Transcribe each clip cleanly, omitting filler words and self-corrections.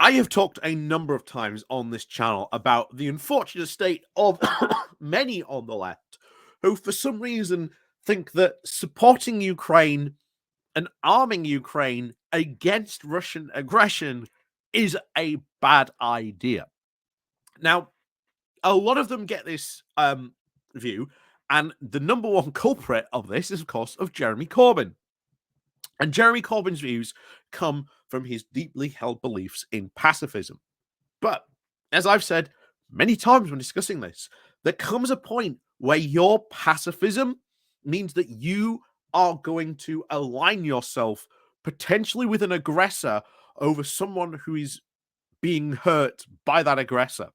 I have talked a number of times on this channel about the unfortunate state of many on the left who, for some reason, think that supporting Ukraine and arming Ukraine against Russian aggression is a bad idea. Now, a lot of them get this view, and the number one culprit of this is, of course, of Jeremy Corbyn. And Jeremy Corbyn's views come from his deeply held beliefs in pacifism. But as I've said many times when discussing this, there comes a point where your pacifism means that you are going to align yourself potentially with an aggressor over someone who is being hurt by that aggressor,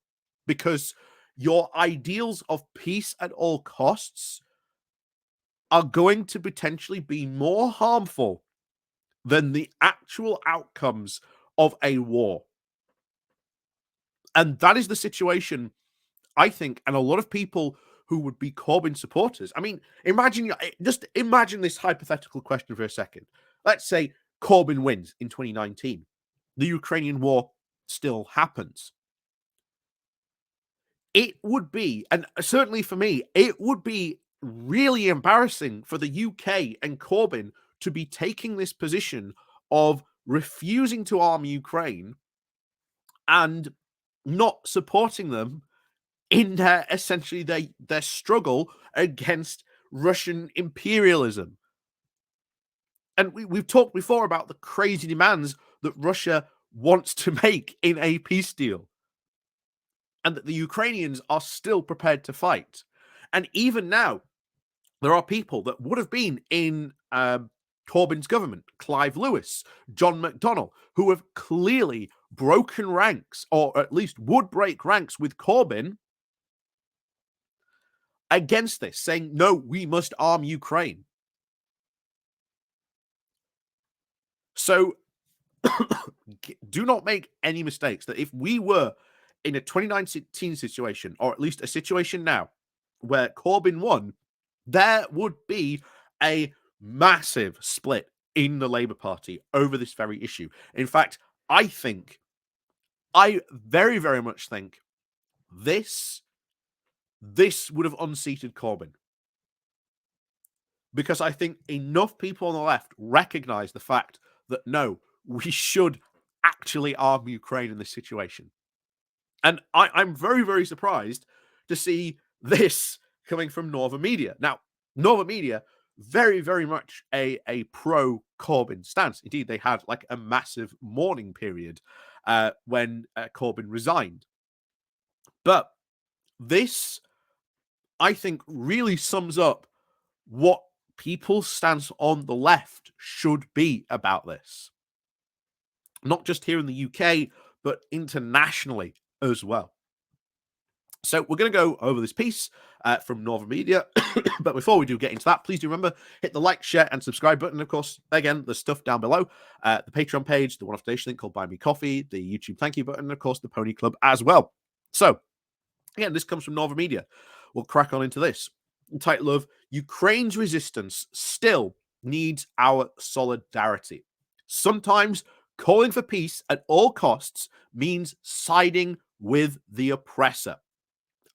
because your ideals of peace at all costs are going to potentially be more harmful than the actual outcomes of a war. And that is the situation, I think, and a lot of people who would be Corbyn supporters. I mean, just imagine this hypothetical question for a second. Let's say Corbyn wins in 2019. The Ukrainian war still happens. It would be, and certainly for me, it would be really embarrassing for the UK and Corbyn to be taking this position of refusing to arm Ukraine and not supporting them in their essentially their struggle against Russian imperialism. And we've talked before about the crazy demands that Russia wants to make in a peace deal, and that the Ukrainians are still prepared to fight. And even now, there are people that would have been in Corbyn's government, Clive Lewis, John McDonnell, who have clearly broken ranks, or at least would break ranks with Corbyn against this, saying, no, we must arm Ukraine. So do not make any mistakes that if we were in a 2019 situation, or at least a situation now, where Corbyn won, there would be a massive split in the Labour Party over this very issue. In fact, I very, very much think this would have unseated Corbyn. Because I think enough people on the left recognize the fact that, no, we should actually arm Ukraine in this situation. And I'm very, very surprised to see this coming from Nova Media. Now, Nova Media, very, very much a pro-Corbyn stance. Indeed, they had like a massive mourning period when Corbyn resigned. But this, I think, really sums up what people's stance on the left should be about this. Not just here in the UK, but internationally as well. So we're going to go over this piece from Nova Media. But before we do get into that, please do remember, hit the like, share, and subscribe button. Of course, again, there's stuff down below. The Patreon page, the one-off donation link called Buy Me Coffee, the YouTube thank you button, and of course, the Pony Club as well. So, again, this comes from Nova Media. We'll crack on into this. The title of Ukraine's resistance still needs our solidarity. Sometimes calling for peace at all costs means siding with the oppressor.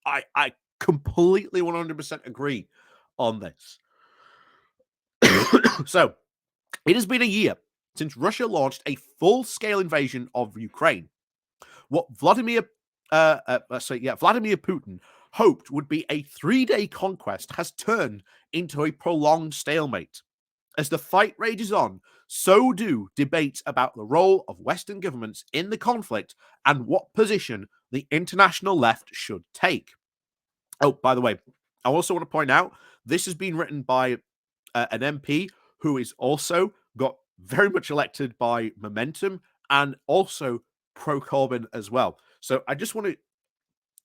I completely 100% agree on this. So, it has been a year since Russia launched a full-scale invasion of Ukraine. What Vladimir Putin hoped would be a 3-day conquest has turned into a prolonged stalemate. As the fight rages on, so do debates about the role of Western governments in the conflict and what position the international left should take. Oh, by the way, I also want to point out, this has been written by an MP who is also got very much elected by Momentum and also pro-Corbyn as well. So I just want to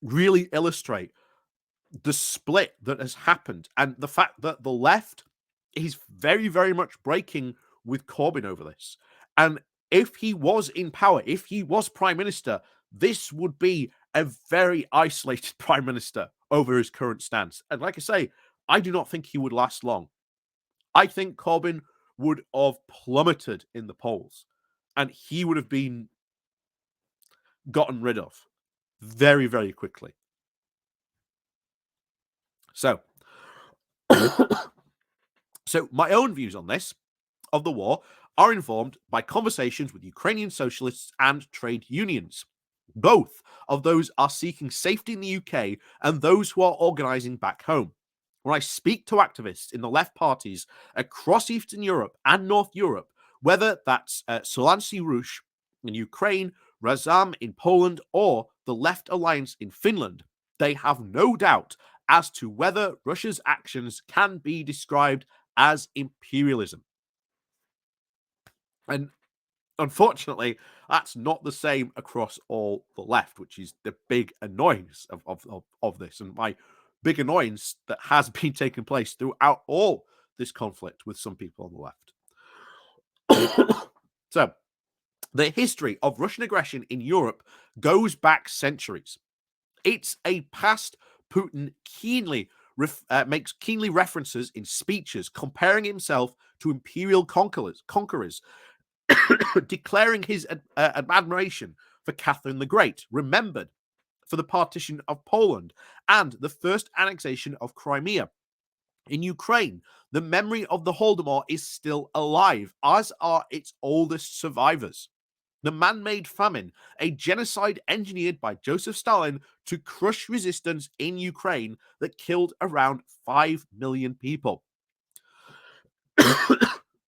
really illustrate the split that has happened and the fact that the left is very, very much breaking with Corbyn over this. And if he was in power, if he was prime minister, this would be a very isolated prime minister over his current stance. And like I say, I do not think he would last long. I think Corbyn would have plummeted in the polls and he would have been gotten rid of very, very quickly. So, so my own views on this, of the war, are informed by conversations with Ukrainian socialists and trade unions. Both of those are seeking safety in the UK and those who are organising back home. When I speak to activists in the left parties across Eastern Europe and North Europe, whether that's Solansi Rush in Ukraine, Razam in Poland, or the Left Alliance in Finland, they have no doubt as to whether Russia's actions can be described as imperialism. And unfortunately, that's not the same across all the left, which is the big annoyance of this. And my big annoyance that has been taking place throughout all this conflict with some people on the left. So, the history of Russian aggression in Europe goes back centuries. It's a past Putin makes keenly references in speeches, comparing himself to imperial conquerors, declaring his admiration for Catherine the Great, remembered for the partition of Poland and the first annexation of Crimea. In Ukraine, the memory of the Holodomor is still alive, as are its oldest survivors. The man-made famine, a genocide engineered by Joseph Stalin to crush resistance in Ukraine that killed around 5 million people.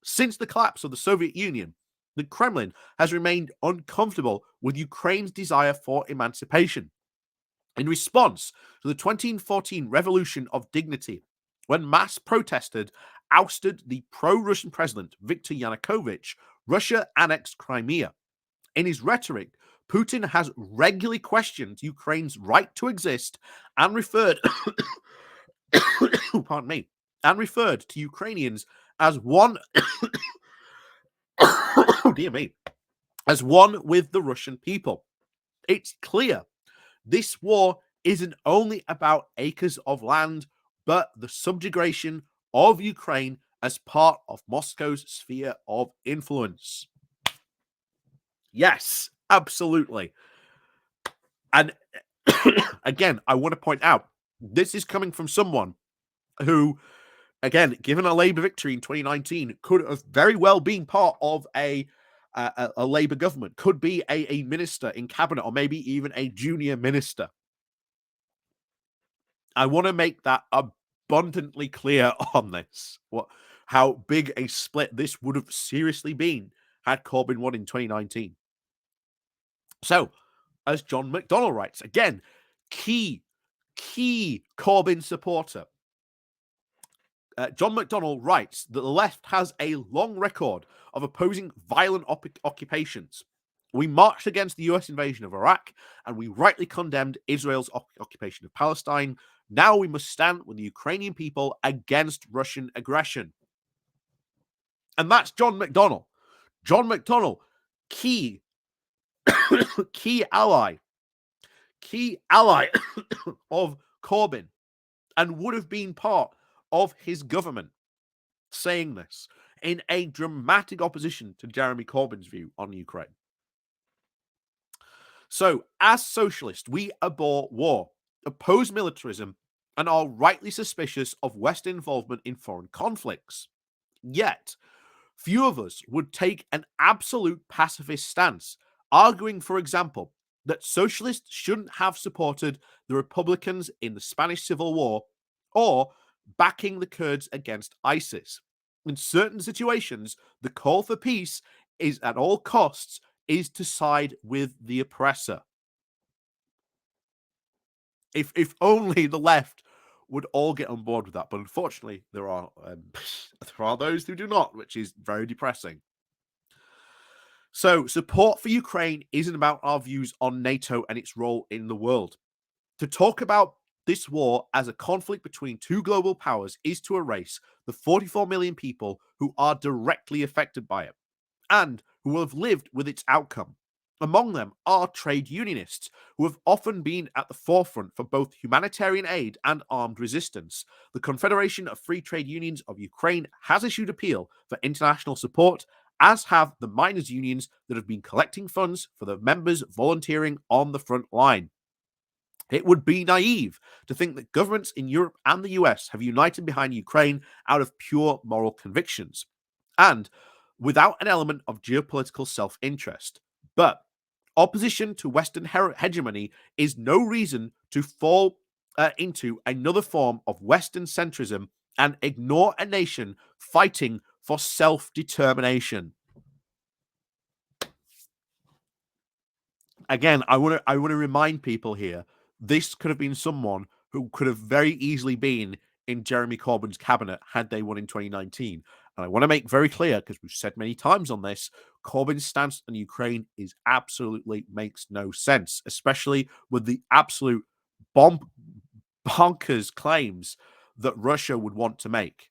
Since the collapse of the Soviet Union, the Kremlin has remained uncomfortable with Ukraine's desire for emancipation. In response to the 2014 Revolution of Dignity, when mass protested ousted the pro-Russian president Viktor Yanukovych, Russia annexed Crimea. In his rhetoric, Putin has regularly questioned Ukraine's right to exist and referred pardon me, and referred to Ukrainians as one oh dear me, as one with the Russian people. It's clear this war isn't only about acres of land, but the subjugation of Ukraine as part of Moscow's sphere of influence. Yes, absolutely. And again, I want to point out, this is coming from someone who, again, given a Labour victory in 2019, could have very well been part of a Labour government, could be a minister in cabinet, or maybe even a junior minister. I want to make that abundantly clear on this, how big a split this would have seriously been had Corbyn won in 2019. So, as John McDonnell writes, again, key Corbyn supporter, John McDonnell writes that the left has a long record of opposing violent occupations. We marched against the US invasion of Iraq, and we rightly condemned Israel's occupation of Palestine. Now we must stand with the Ukrainian people against Russian aggression. And that's John McDonnell. John McDonnell, key ally of Corbyn, and would have been part of his government, saying this in a dramatic opposition to Jeremy Corbyn's view on Ukraine. So, as socialists, we abhor war, oppose militarism, and are rightly suspicious of Western involvement in foreign conflicts. Yet, few of us would take an absolute pacifist stance, arguing, for example, that socialists shouldn't have supported the Republicans in the Spanish Civil War or backing the Kurds against ISIS. In certain situations, the call for peace is at all costs is to side with the oppressor. If only the left would all get on board with that, but unfortunately there are those who do not, which is very depressing. So support for Ukraine isn't about our views on NATO and its role in the world. To talk about this war as a conflict between two global powers is to erase the 44 million people who are directly affected by it and who have lived with its outcome. Among them are trade unionists, who have often been at the forefront for both humanitarian aid and armed resistance. The Confederation of Free Trade Unions of Ukraine has issued appeal for international support as have the miners' unions that have been collecting funds for the members volunteering on the front line. It would be naive to think that governments in Europe and the US have united behind Ukraine out of pure moral convictions and without an element of geopolitical self interest. But opposition to Western hegemony is no reason to fall into another form of Western centrism and ignore a nation fighting for self determination. Again, I want to remind people here, this could have been someone who could have very easily been in Jeremy Corbyn's cabinet had they won in 2019. And I want to make very clear, because we've said many times on this, Corbyn's stance on Ukraine is absolutely makes no sense, especially with the absolute bonkers claims that Russia would want to make.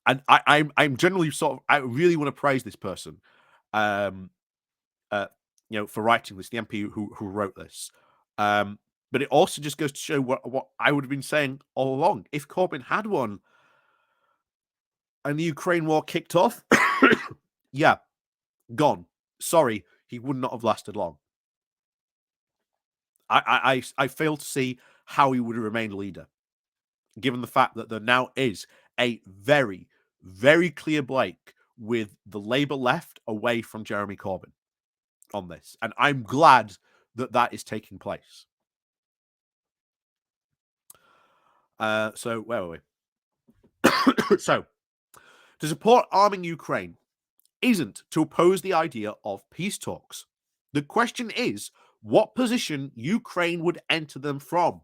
And I'm generally I really want to praise this person. For writing this, the MP who wrote this. But it also just goes to show what I would have been saying all along. If Corbyn had won and the Ukraine war kicked off, yeah, gone. Sorry, he would not have lasted long. I fail to see how he would have remained leader, given the fact that there now is a very, very clear break with the Labour left away from Jeremy Corbyn on this. And I'm glad that that is taking place. So where were we? So to support arming Ukraine isn't to oppose the idea of peace talks. The question is what position Ukraine would enter them from.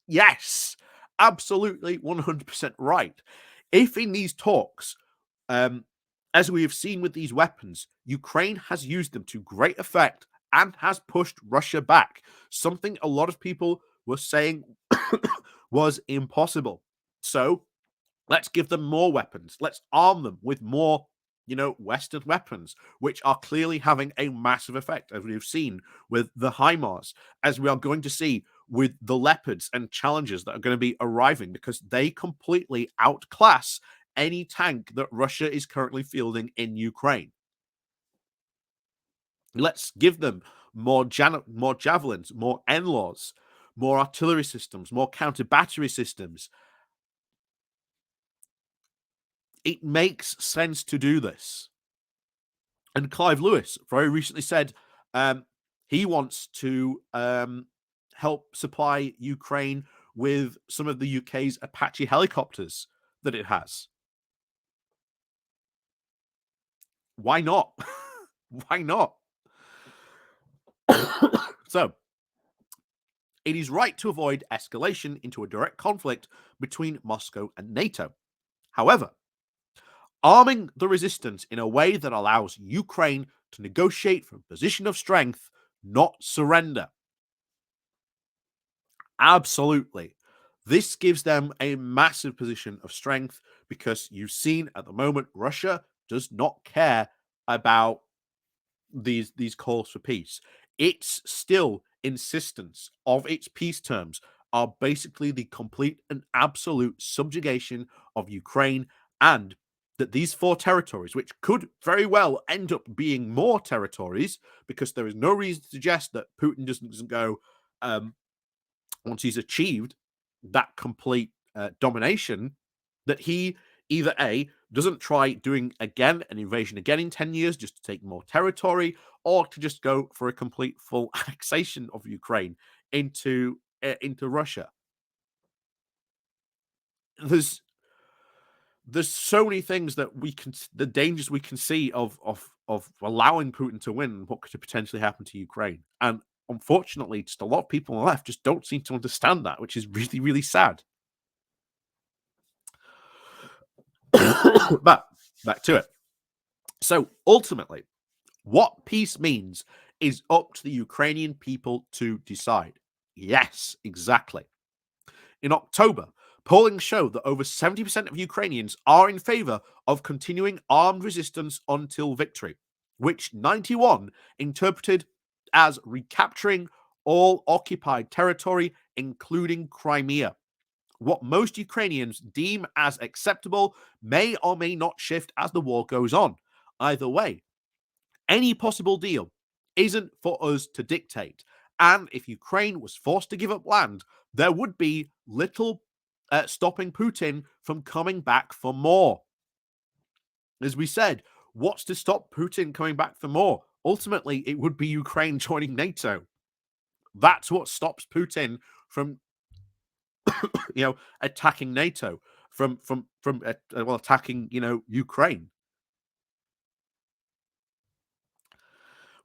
Yes, absolutely 100% right. If in these talks, as we have seen with these weapons, Ukraine has used them to great effect and has pushed Russia back, something a lot of people were saying was impossible. So let's give them more weapons. Let's arm them with more, Western weapons, which are clearly having a massive effect, as we've seen with the HIMARS, as we are going to see with the Leopards and Challengers that are going to be arriving, because they completely outclass any tank that Russia is currently fielding in Ukraine. Let's give them more javelins, more NLAWs, more artillery systems, more counter-battery systems. It makes sense to do this. And Clive Lewis very recently said he wants to help supply Ukraine with some of the UK's Apache helicopters that it has. Why not? Why not? So, it is right to avoid escalation into a direct conflict between Moscow and NATO. However, arming the resistance in a way that allows Ukraine to negotiate from a position of strength, not surrender. Absolutely. This gives them a massive position of strength, because you've seen at the moment Russia does not care about these calls for peace. Its still insistence of its peace terms are basically the complete and absolute subjugation of Ukraine, and that these 4 territories, which could very well end up being more territories, because there is no reason to suggest that Putin doesn't go once he's achieved that complete domination, that he either A, doesn't try doing an invasion again in 10 years just to take more territory, or to just go for a complete full annexation of Ukraine into Russia. There's so many things that the dangers we can see of allowing Putin to win, what could potentially happen to Ukraine. And unfortunately, just a lot of people on the left just don't seem to understand that, which is really, really sad. But back to it. So ultimately, what peace means is up to the Ukrainian people to decide. Yes, exactly. In October, polling showed that over 70% of Ukrainians are in favor of continuing armed resistance until victory, which 91 interpreted as recapturing all occupied territory, including Crimea, What most Ukrainians deem as acceptable may or may not shift as the war goes on. Either way, any possible deal isn't for us to dictate. And if Ukraine was forced to give up land, there would be little stopping Putin from coming back for more. As we said, what's to stop Putin coming back for more? Ultimately, it would be Ukraine joining NATO. That's what stops Putin from, attacking NATO, from attacking, Ukraine.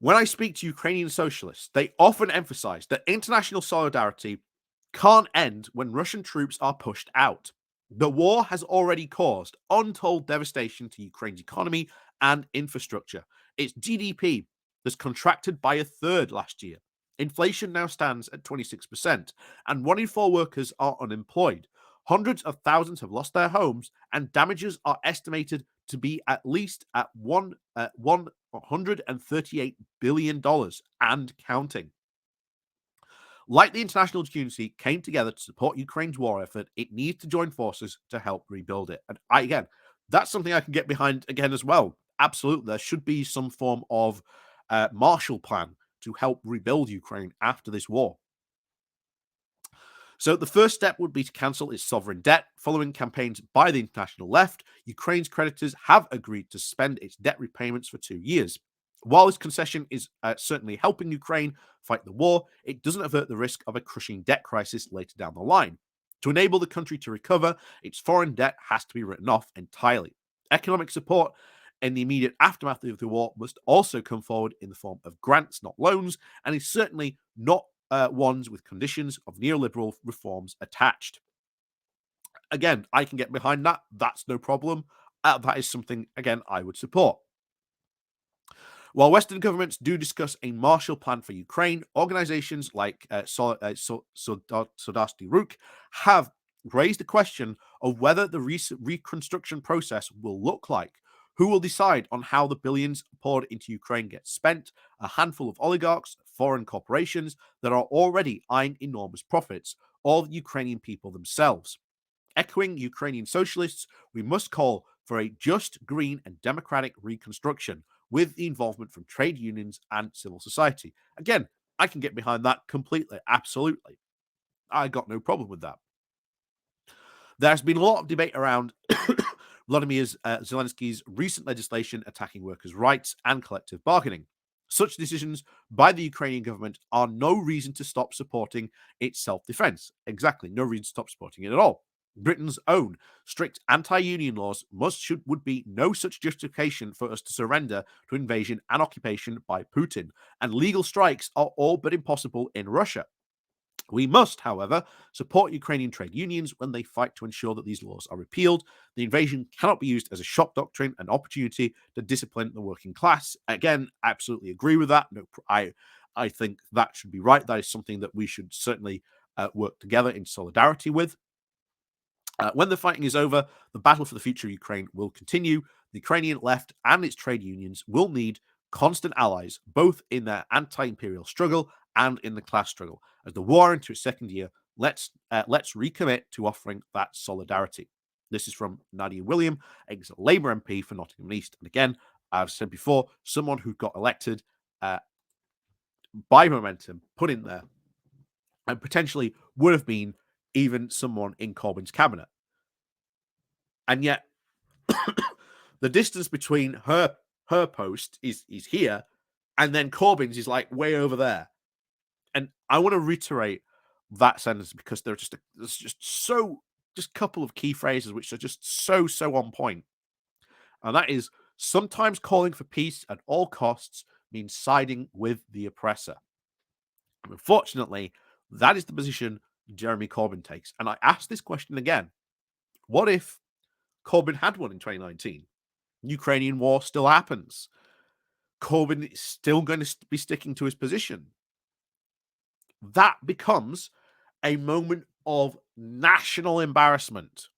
When I speak to Ukrainian socialists, they often emphasize that international solidarity can't end when Russian troops are pushed out. The war has already caused untold devastation to Ukraine's economy and infrastructure. Its GDP has contracted by a third last year. Inflation now stands at 26%, and 1 in 4 workers are unemployed. Hundreds of thousands have lost their homes, and damages are estimated to be at least at $138 billion and counting. Like the international community came together to support Ukraine's war effort, it needs to join forces to help rebuild it. And that's something I can get behind again as well. Absolutely, there should be some form of Marshall Plan to help rebuild Ukraine after this war. So the first step would be to cancel its sovereign debt. Following campaigns by the international left, Ukraine's creditors have agreed to suspend its debt repayments for 2 years. While this concession is certainly helping Ukraine fight the war, it doesn't avert the risk of a crushing debt crisis later down the line. To enable the country to recover, its foreign debt has to be written off entirely. Economic support in the immediate aftermath of the war must also come forward in the form of grants, not loans, and is certainly not ones with conditions of neoliberal reforms attached. Again, I can get behind that. That's no problem. That is something, again, I would support. While Western governments do discuss a Marshall Plan for Ukraine, organizations like Solidarity Ruk have raised the question of whether the reconstruction process will look like. Who will decide on how the billions poured into Ukraine get spent? A handful of oligarchs, foreign corporations that are already eyeing enormous profits, or the Ukrainian people themselves. Echoing Ukrainian socialists, we must call for a just, green, and democratic reconstruction with the involvement from trade unions and civil society. Again, I can get behind that completely, absolutely. I got no problem with that. There's been a lot of debate around Vladimir Zelensky's recent legislation attacking workers' rights and collective bargaining. Such decisions by the Ukrainian government are no reason to stop supporting its self-defense. Exactly, no reason to stop supporting it at all. Britain's own strict anti-union laws would be no such justification for us to surrender to invasion and occupation by Putin, and legal strikes are all but impossible in Russia. We must, however, support Ukrainian trade unions when they fight to ensure that these laws are repealed. The invasion cannot be used as a shock doctrine, an opportunity to discipline the working class. Again, absolutely agree with that. No, I think that should be right. That is something that we should certainly work together in solidarity with. When the fighting is over, the battle for the future of Ukraine will continue. The Ukrainian left and its trade unions will need constant allies, both in their anti-imperial struggle and in the class struggle. As the war into its second year, let's recommit to offering that solidarity. This is from Nadia William, ex-Labour MP for Nottingham East. And again, I've said before, someone who got elected by momentum, put in there, and potentially would have been even someone in Corbyn's cabinet. And yet, the distance between her post is here, and then Corbyn's is like way over there. And I want to reiterate that sentence because there's just a couple of key phrases which are just so on point. And that is, sometimes calling for peace at all costs means siding with the oppressor. And unfortunately, that is the position Jeremy Corbyn takes. And I ask this question again. What if Corbyn had won in 2019? Ukrainian war still happens. Corbyn is still going to be sticking to his position. That becomes a moment of national embarrassment.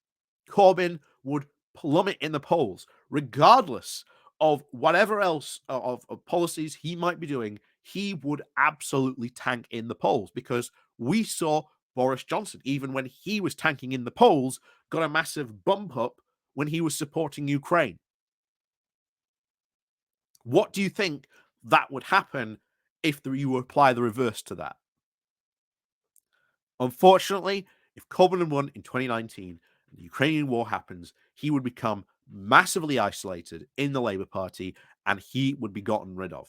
Corbyn would plummet in the polls, regardless of whatever else of policies he might be doing. He would absolutely tank in the polls because we saw Boris Johnson, even when he was tanking in the polls, got a massive bump up when he was supporting Ukraine. What do you think that would happen if you apply the reverse to that? Unfortunately, if Corbyn had won in 2019 and the Ukrainian war happens, he would become massively isolated in the Labour Party and he would be gotten rid of.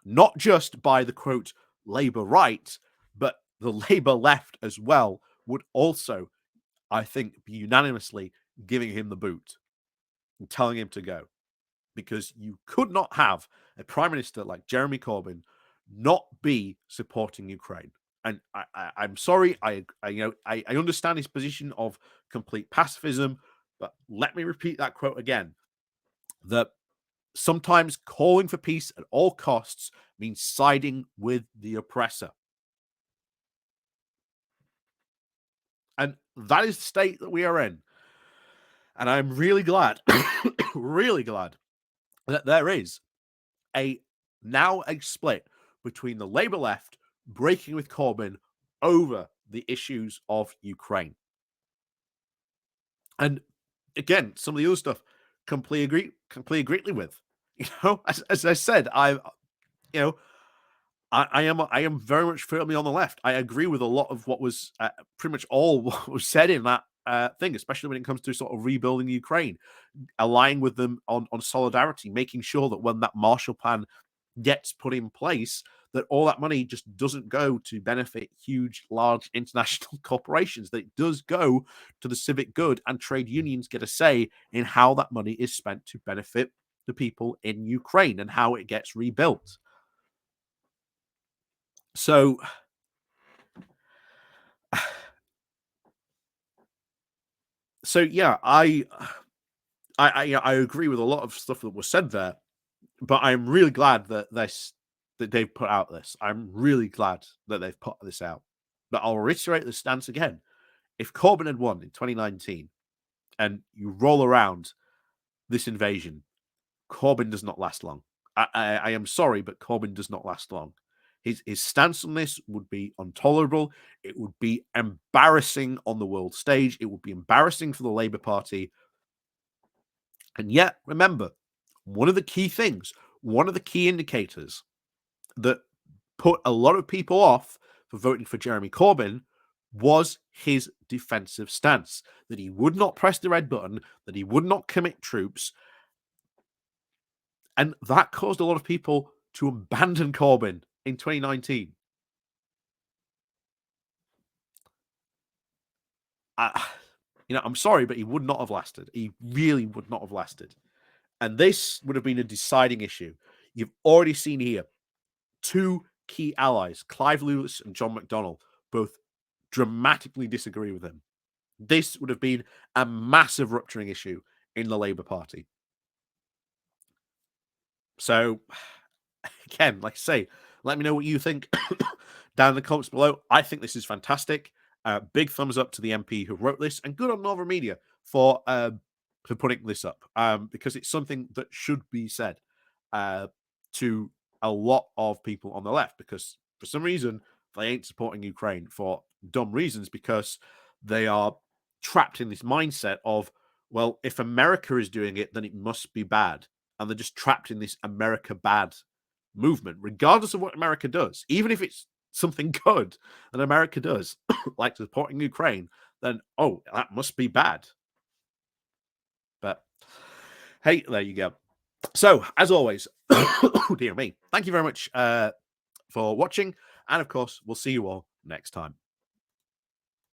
Not just by the quote Labour right, but the Labour left as well would also, I think, be unanimously giving him the boot and telling him to go. Because you could not have a prime minister like Jeremy Corbyn not be supporting Ukraine. And I'm sorry, I understand his position of complete pacifism, but let me repeat that quote again: that sometimes calling for peace at all costs means siding with the oppressor. And that is the state that we are in. And I'm really glad, really glad that there is now a split between the Labour left breaking with Corbyn over the issues of Ukraine. And again, some of the other stuff completely agree with. As I said, I am very much firmly on the left. I agree with a lot of what was pretty much all what was said in that thing, especially when it comes to sort of rebuilding Ukraine, aligning with them on solidarity, making sure that when that Marshall Plan gets put in place, that all that money just doesn't go to benefit huge, large international corporations, that it does go to the civic good and trade unions get a say in how that money is spent to benefit the people in Ukraine and how it gets rebuilt. So yeah, I agree with a lot of stuff that was said there, but I'm really glad that they've put out this. I'm really glad that they've put this out. But I'll reiterate the stance again. If Corbyn had won in 2019 and you roll around this invasion, Corbyn does not last long. I am sorry, but Corbyn does not last long. His stance on this would be intolerable. It would be embarrassing on the world stage. It would be embarrassing for the Labour Party. And yet, remember, one of the key things, one of the key indicators that put a lot of people off for voting for Jeremy Corbyn was his defensive stance, that he would not press the red button, that he would not commit troops. And that caused a lot of people to abandon Corbyn in 2019. I'm sorry, but he would not have lasted. He really would not have lasted. And this would have been a deciding issue. You've already seen here two key allies, Clive Lewis and John McDonnell, both dramatically disagree with him. This would have been a massive rupturing issue in the Labour Party. So, again, like I say, let me know what you think down in the comments below. I think this is fantastic. Big thumbs up to the MP who wrote this, and good on Northern Media for putting this up, because it's something that should be said to a lot of people on the left, because for some reason they ain't supporting Ukraine for dumb reasons, because they are trapped in this mindset of, well, if America is doing it, then it must be bad. And they're just trapped in this America bad movement, regardless of what America does. Even if it's something good that America does, like supporting Ukraine, then, oh, that must be bad. But hey, there you go. So, as always, oh, dear me, thank you very much for watching. And of course, we'll see you all next time.